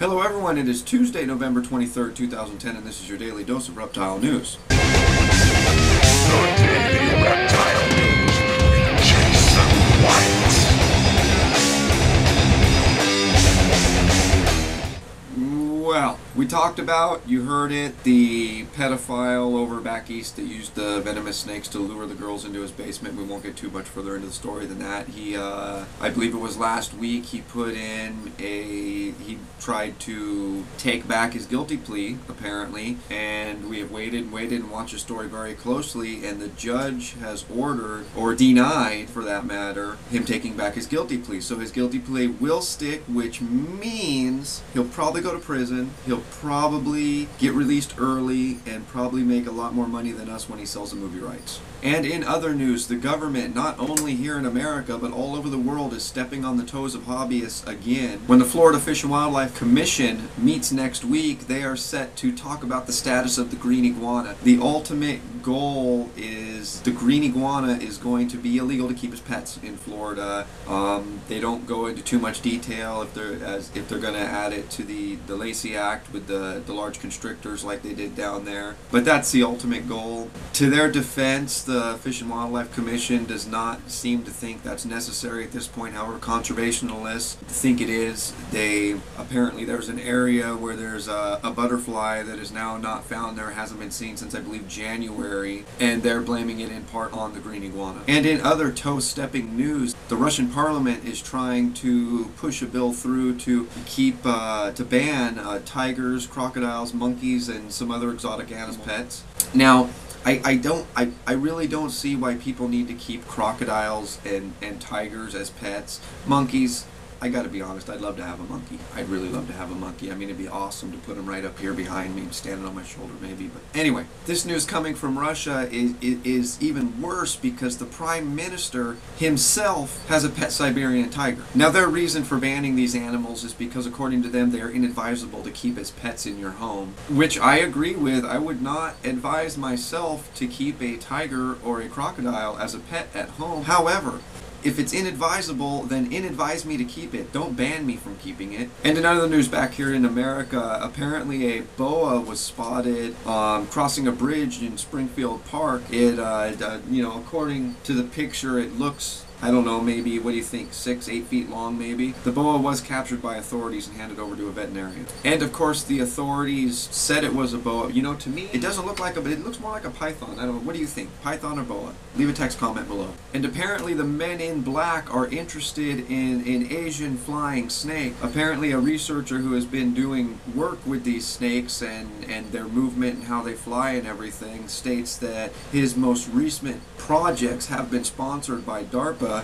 Hello everyone, it is Tuesday, November 23rd, 2010, and this is your daily dose of reptile news. Your Daily Reptile News with Jason White. Well, we talked about, you heard it, the pedophile over back east that used the venomous snakes to lure the girls into his basement. We won't get too much further into the story than that. He, I believe it was last week, he tried to take back his guilty plea, apparently, and we have waited and watched the story very closely, and the judge has ordered, or denied for that matter, him taking back his guilty plea. So his guilty plea will stick, which means he'll probably go to prison. He'll probably get released early and probably make a lot more money than us when he sells the movie rights. And in other news, the government, not only here in America, but all over the world, is stepping on the toes of hobbyists again. When the Florida Fish and Wildlife Commission meets next week, they are set to talk about the status of the green iguana. The ultimate goal is the green iguana is going to be illegal to keep as pets in Florida. They don't go into too much detail if they're going to add it to the Lacey Act with the large constrictors like they did down there. But that's the ultimate goal. To their defense, the Fish and Wildlife Commission does not seem to think that's necessary at this point. However, conservationists think it is. Apparently there's an area where there's a butterfly that is now not found there, hasn't been seen since I believe January, and they're blaming it in part on the green iguana. And in other toe-stepping news, the Russian parliament is trying to push a bill through to ban tigers, crocodiles, monkeys, and some other exotic animals as pets. Now, I really don't see why people need to keep crocodiles and tigers as pets. Monkeys, I gotta be honest, I'd love to have a monkey. I'd really love to have a monkey. I mean, it'd be awesome to put him right up here behind me, standing on my shoulder maybe. But anyway, this news coming from Russia is even worse because the Prime Minister himself has a pet Siberian tiger. Now, their reason for banning these animals is because, according to them, they are inadvisable to keep as pets in your home, which I agree with. I would not advise myself to keep a tiger or a crocodile as a pet at home. However, if it's inadvisable, then inadvise me to keep it. Don't ban me from keeping it. And in other news back here in America, apparently a boa was spotted crossing a bridge in Springfield Park. It, according to the picture, it looks, I don't know, maybe, what do you think, 6-8 feet long maybe? The boa was captured by authorities and handed over to a veterinarian. And of course the authorities said it was a boa. You know, to me, it doesn't look like a, but it looks more like a python. I don't know, what do you think? Python or boa? Leave a text comment below. And apparently the men in black are interested in Asian flying snake. Apparently a researcher who has been doing work with these snakes and their movement and how they fly and everything states that his most recent projects have been sponsored by DARPA.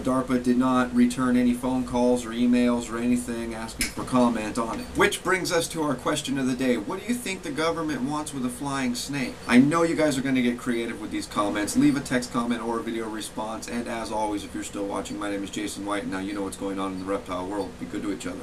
DARPA did not return any phone calls or emails or anything asking for comment on it. Which brings us to our question of the day. What do you think the government wants with a flying snake? I know you guys are going to get creative with these comments. Leave a text comment or a video response. And as always, if you're still watching, my name is Jason White, and now you know what's going on in the reptile world. Be good to each other.